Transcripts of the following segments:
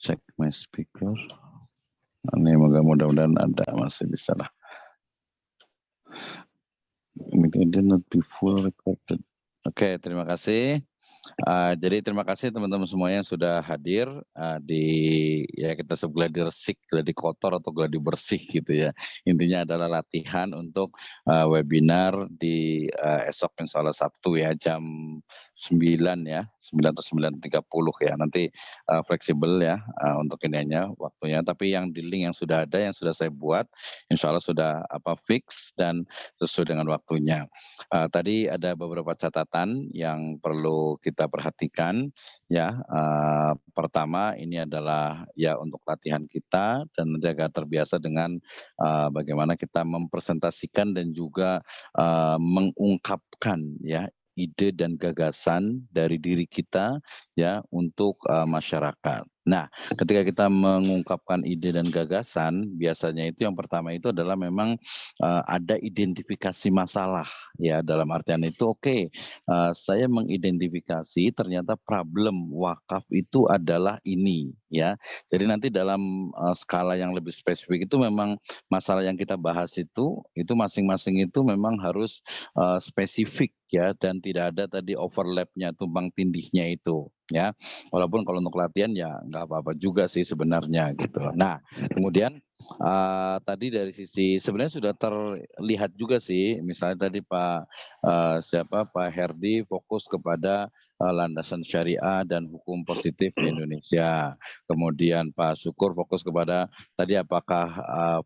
Cek my speaker. Ini mudah-mudahan ada, masih bisa lah. Meeting did not be full recorded. Oke, terima kasih. Jadi terima kasih teman-teman semua yang sudah hadir di ya kita sebut gladi resik, gladi kotor atau gladi bersih gitu ya. Intinya adalah latihan untuk webinar di esok insya Allah Sabtu ya jam 9 ya, 9 atau 9.30 ya. Nanti fleksibel ya untuk ininya waktunya. Tapi yang di link yang sudah ada, yang sudah saya buat, insya Allah sudah fix dan sesuai dengan waktunya. Tadi ada beberapa catatan yang perlu kita perhatikan ya. Pertama ini adalah ya untuk latihan kita dan nanti agar terbiasa dengan bagaimana kita mempresentasikan dan juga mengungkapkan ya ide dan gagasan dari diri kita ya untuk masyarakat. Nah, ketika kita mengungkapkan ide dan gagasan, biasanya itu yang pertama itu adalah memang ada identifikasi masalah ya, dalam artian itu saya mengidentifikasi ternyata problem wakaf itu adalah ini ya. Jadi nanti dalam skala yang lebih spesifik itu memang masalah yang kita bahas itu masing-masing itu memang harus spesifik ya, dan tidak ada tadi overlapnya, tumpang tindihnya itu ya. Walaupun kalau untuk latihan ya nggak apa-apa juga sih sebenarnya gitu. Nah, kemudian tadi dari sisi sebenarnya sudah terlihat juga sih, misalnya tadi Pak Herdi fokus kepada landasan syariah dan hukum positif di Indonesia. Kemudian Pak Syukur fokus kepada tadi apakah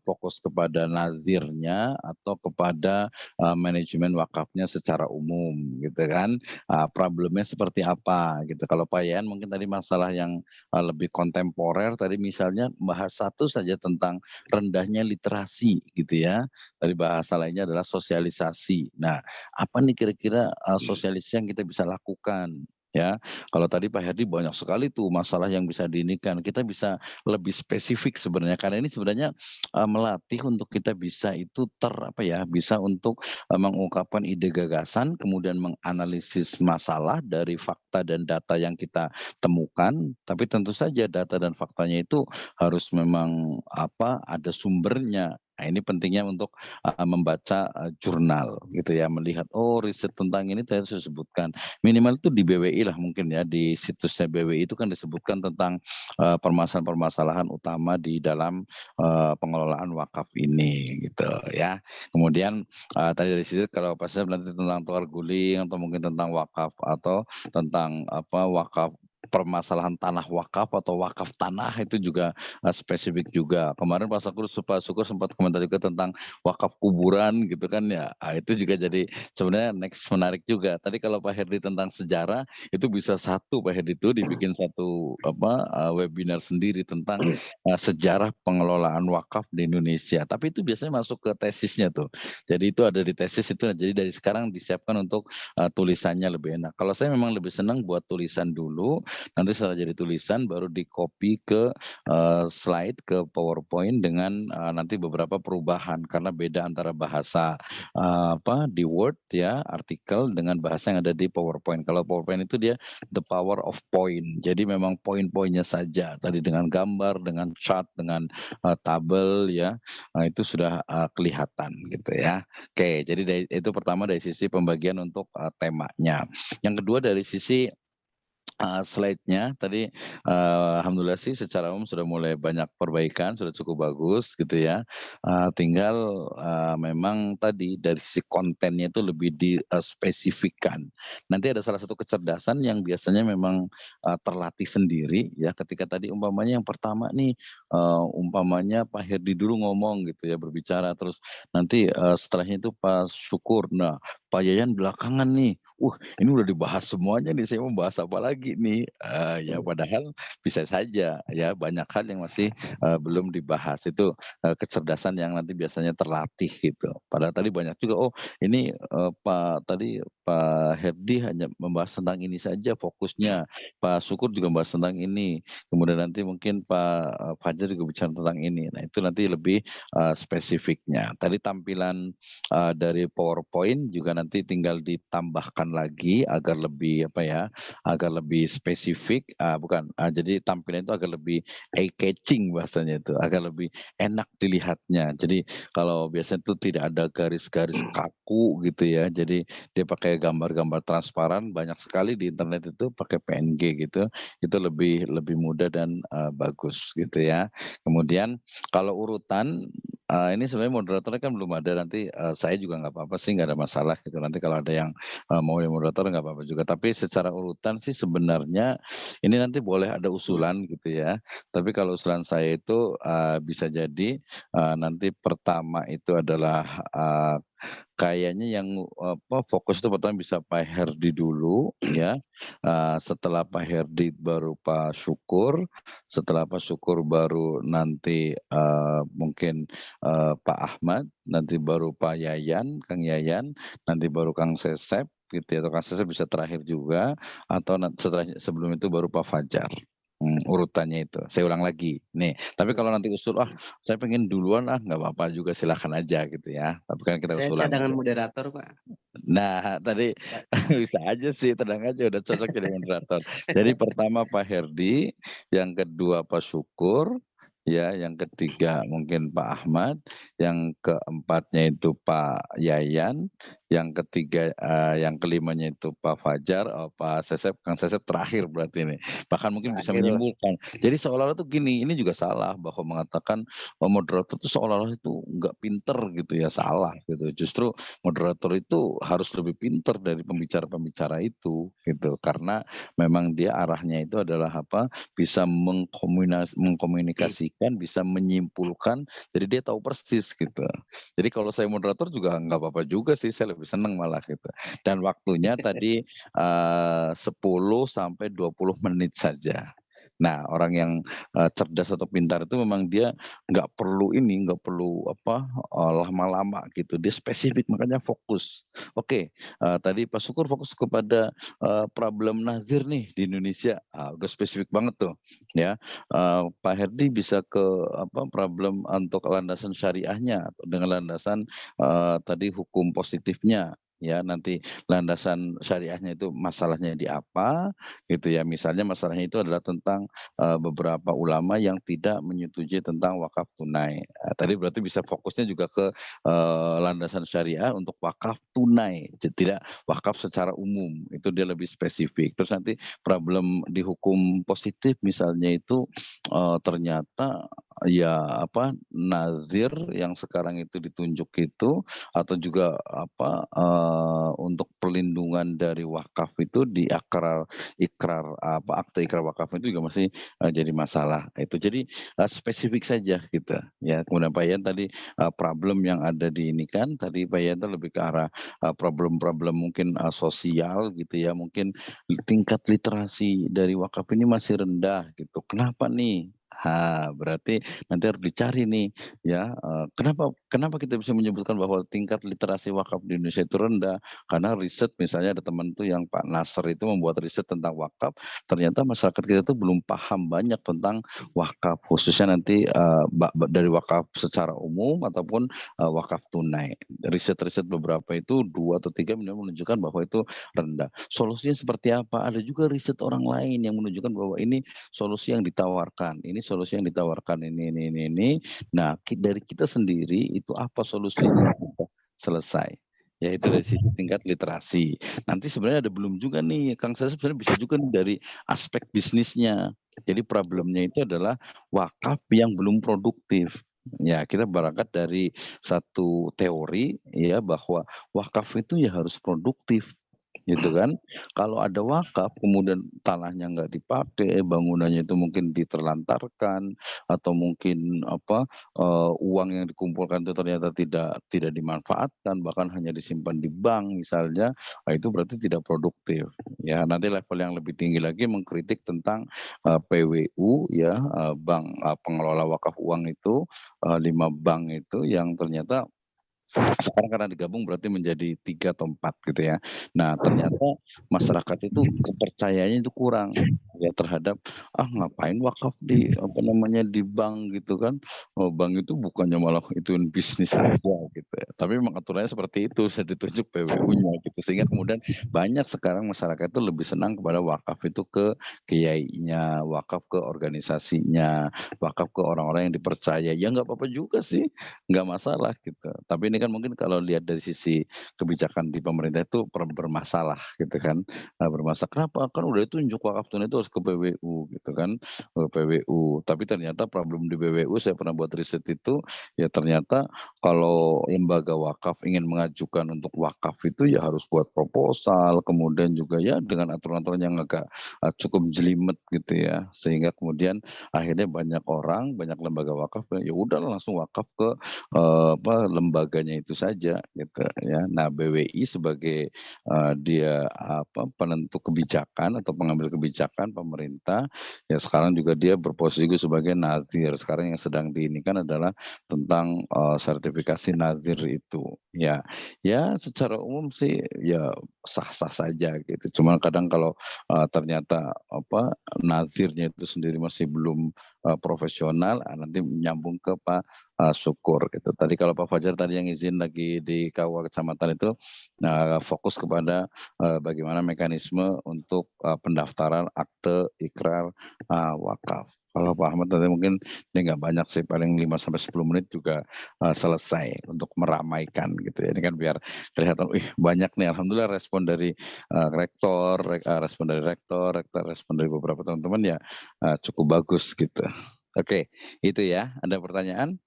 fokus kepada nazirnya atau kepada manajemen wakafnya secara umum gitu kan. Problemnya seperti apa gitu. Kalau Pak Yan mungkin tadi masalah yang lebih kontemporer tadi misalnya bahas satu saja tentang rendahnya literasi gitu ya. Tadi bahasa lainnya adalah sosialisasi. Nah, apa nih kira-kira sosialisasi yang kita bisa lakukan ya. Kalau tadi Pak Herdi banyak sekali tuh masalah yang bisa diinikan. Kita bisa lebih spesifik sebenarnya karena ini sebenarnya melatih untuk kita bisa itu bisa untuk mengungkapkan ide gagasan, kemudian menganalisis masalah dari fakta dan data yang kita temukan. Tapi tentu saja data dan faktanya itu harus memang ada sumbernya. Nah, ini pentingnya untuk membaca jurnal gitu ya, melihat riset tentang ini tadi saya sebutkan. Minimal itu di BWI lah mungkin ya, di situsnya BWI itu kan disebutkan tentang permasalahan-permasalahan utama di dalam pengelolaan wakaf ini gitu ya. Kemudian tadi dari situ kalau pas nanti tentang tukar guling atau mungkin tentang wakaf atau tentang wakaf, permasalahan tanah wakaf atau wakaf tanah itu juga spesifik juga. Kemarin Pak Syukur sempat komentar juga tentang wakaf kuburan gitu kan ya. Itu juga jadi sebenarnya next menarik juga. Tadi kalau Pak Herdi tentang sejarah itu bisa satu Pak Herdi itu dibikin satu webinar sendiri tentang sejarah pengelolaan wakaf di Indonesia. Tapi itu biasanya masuk ke tesisnya tuh. Jadi itu ada di tesis itu. Jadi dari sekarang disiapkan untuk tulisannya lebih enak. Kalau saya memang lebih senang buat tulisan dulu. Nanti setelah jadi tulisan baru di copy ke slide, ke PowerPoint dengan nanti beberapa perubahan karena beda antara bahasa di Word ya, artikel dengan bahasa yang ada di PowerPoint. Kalau PowerPoint itu dia the power of point. Jadi memang poin-poinnya saja tadi dengan gambar, dengan chart, dengan tabel ya. Itu sudah kelihatan gitu ya. Oke, jadi itu pertama dari sisi pembagian untuk temanya. Yang kedua dari sisi slide-nya tadi alhamdulillah sih secara umum sudah mulai banyak perbaikan, sudah cukup bagus gitu ya. Tinggal memang tadi dari sisi kontennya itu lebih dispesifikkan. Nanti ada salah satu kecerdasan yang biasanya memang terlatih sendiri ya, ketika tadi umpamanya yang pertama nih umpamanya Pak Herdi dulu ngomong gitu ya, berbicara, terus nanti setelahnya itu Pak Syukur. Nah, Pak Yayan belakangan nih, ini udah dibahas semuanya nih, saya mau bahas apa lagi nih? Ya padahal bisa saja ya banyak hal yang masih belum dibahas. Itu kecerdasan yang nanti biasanya terlatih gitu. Padahal tadi banyak juga, ini Pak Herdi hanya membahas tentang ini saja fokusnya. Pak Syukur juga membahas tentang ini. Kemudian nanti mungkin Pak Fajar juga bicara tentang ini. Nah itu nanti lebih spesifiknya. Tadi tampilan dari PowerPoint juga nanti tinggal ditambahkan lagi agar lebih agar lebih spesifik, jadi tampilan itu agar lebih eye catching bahasanya itu, agar lebih enak dilihatnya. Jadi kalau biasanya itu tidak ada garis-garis kaku gitu ya, jadi dia pakai gambar-gambar transparan, banyak sekali di internet itu pakai PNG gitu, itu lebih lebih mudah dan bagus gitu ya. Kemudian kalau urutan, ini sebenarnya moderatornya kan belum ada, nanti saya juga nggak apa-apa sih, nggak ada masalah gitu. Nanti kalau ada yang mau yang moderator nggak apa-apa juga. Tapi secara urutan sih sebenarnya ini nanti boleh ada usulan gitu ya. Tapi kalau usulan saya itu bisa jadi nanti pertama itu adalah kayaknya yang fokus itu pertama bisa Pak Herdi dulu ya. Setelah Pak Herdi baru Pak Syukur, setelah Pak Syukur baru nanti mungkin Pak Ahmad, nanti baru Pak Yayan, Kang Yayan, nanti baru Kang Sesep gitu ya, atau Kang Sesep bisa terakhir juga, atau setelah sebelum itu baru Pak Fajar. Urutannya itu. Saya ulang lagi. Nih, tapi kalau nanti usul, saya pengen duluan nggak apa-apa juga silakan aja gitu ya. Tapi kan kita Saya usulan cadangan aja. moderator, Pak. Nah, tadi bisa aja sih, tenang aja udah cocok jadi moderator. Jadi pertama Pak Herdi, yang kedua Pak Syukur, ya, yang ketiga mungkin Pak Ahmad, yang keempatnya itu Pak Yayan, yang ketiga, yang kelimanya itu Pak Fajar, Pak Sesep, Kang Sesep terakhir berarti ini. Bahkan mungkin bisa Terakhir, Pak. menyimpulkan. Jadi seolah-olah tuh gini, ini juga salah bahwa mengatakan moderator itu seolah-olah itu nggak pinter gitu ya, salah gitu. Justru moderator itu harus lebih pinter dari pembicara-pembicara itu gitu, karena memang dia arahnya itu adalah bisa mengkomunikasikan, bisa menyimpulkan, jadi dia tahu persis gitu. Jadi kalau saya moderator juga nggak apa-apa juga sih, saya lebih senang malah gitu. Dan waktunya tadi 10 sampai 20 menit saja. Nah, orang yang cerdas atau pintar itu memang dia nggak perlu lama-lama gitu, dia spesifik makanya fokus. Oke, tadi Pak Syukur fokus kepada problem nazir nih di Indonesia, udah spesifik banget tuh ya. Pak Herdi bisa ke problem untuk landasan syariahnya dengan landasan tadi hukum positifnya ya, nanti landasan syariahnya itu masalahnya di apa gitu ya, misalnya masalahnya itu adalah tentang beberapa ulama yang tidak menyetujui tentang wakaf tunai. Tadi berarti bisa fokusnya juga ke landasan syariah untuk wakaf tunai, tidak wakaf secara umum, itu dia lebih spesifik. Terus nanti problem di hukum positif misalnya itu ternyata ya nazir yang sekarang itu ditunjuk itu, atau juga untuk perlindungan dari wakaf itu di akte ikrar wakaf itu juga masih jadi masalah. Itu jadi spesifik saja gitu ya. Kemudian Pak Yan tadi problem yang ada di ini kan, tadi Pak Yan lebih ke arah problem-problem mungkin sosial gitu ya, mungkin tingkat literasi dari wakaf ini masih rendah gitu. Kenapa nih? Berarti nanti harus dicari nih ya, kenapa kenapa kita bisa menyebutkan bahwa tingkat literasi wakaf di Indonesia itu rendah? Karena riset, misalnya ada teman tuh yang Pak Nasr itu membuat riset tentang wakaf, ternyata masyarakat kita tuh belum paham banyak tentang wakaf, khususnya nanti dari wakaf secara umum ataupun wakaf tunai. Riset-riset beberapa itu 2 atau 3 menunjukkan bahwa itu rendah. Solusinya seperti apa? Ada juga riset orang lain yang menunjukkan bahwa ini solusi yang ditawarkan, ini solusi yang ditawarkan, ini. Nah, dari kita sendiri itu apa solusinya? Selesai. Yaitu dari sisi tingkat literasi. Nanti sebenarnya ada belum juga nih, Kang Sasep sebenarnya bisa juga nih dari aspek bisnisnya. Jadi problemnya itu adalah wakaf yang belum produktif. Ya, kita berangkat dari satu teori ya, bahwa wakaf itu ya harus produktif gitu kan. Kalau ada wakaf kemudian tanahnya nggak dipakai, bangunannya itu mungkin diterlantarkan, atau mungkin uang yang dikumpulkan itu ternyata tidak tidak dimanfaatkan, bahkan hanya disimpan di bank misalnya, itu berarti tidak produktif. Ya, nanti level yang lebih tinggi lagi mengkritik tentang PWU ya, bank pengelola wakaf uang itu, 5 bank itu yang ternyata sekarang karena digabung berarti menjadi 3 atau 4 gitu ya. Nah, ternyata masyarakat itu kepercayaannya itu kurang. ya terhadap, ngapain wakaf di apa namanya, di bank gitu kan, bank itu bukannya malah ituin bisnis aja gitu ya, tapi memang aturannya seperti itu, sudah ditunjuk PWU-nya gitu, sehingga kemudian banyak sekarang masyarakat itu lebih senang kepada wakaf itu ke kiainya, wakaf ke organisasinya, wakaf ke orang-orang yang dipercaya, ya nggak apa-apa juga sih, nggak masalah gitu. Tapi ini kan mungkin kalau lihat dari sisi kebijakan di pemerintah itu bermasalah gitu kan, bermasalah, "Kenapa? Kan udah ditunjuk wakaf tunai itu harus ke PWU," gitu kan, ke PWU. Tapi ternyata problem di PWU saya pernah buat riset itu, ya ternyata kalau lembaga wakaf ingin mengajukan untuk wakaf itu ya harus buat proposal, kemudian juga ya dengan aturan-aturan yang agak, cukup jelimet gitu ya. Sehingga kemudian akhirnya banyak orang, banyak lembaga wakaf, ya udah langsung wakaf ke, lembaganya itu saja gitu ya. Nah BWI sebagai, dia penentu kebijakan atau pengambil kebijakan pemerintah, ya sekarang juga dia berposisi juga sebagai nazir. Sekarang yang sedang diinikan adalah tentang, sertifikasi nazir itu. Ya ya secara umum sih ya sah-sah saja gitu. Cuma kadang kalau, ternyata nazirnya itu sendiri masih belum, profesional, nanti nyambung ke Pak, Syukur gitu. Tadi kalau Pak Fajar tadi yang izin lagi di KUA kecamatan itu, fokus kepada, bagaimana mekanisme untuk, pendaftaran akte ikrar, wakaf. Kalau Pak Ahmad tadi mungkin dia nggak banyak sih, paling 5 sampai 10 menit juga, selesai untuk meramaikan gitu ya. Ini kan biar kelihatan, wih banyak nih alhamdulillah respon dari, rektor, respon dari beberapa teman-teman ya, cukup bagus gitu. Oke, itu ya. Ada pertanyaan?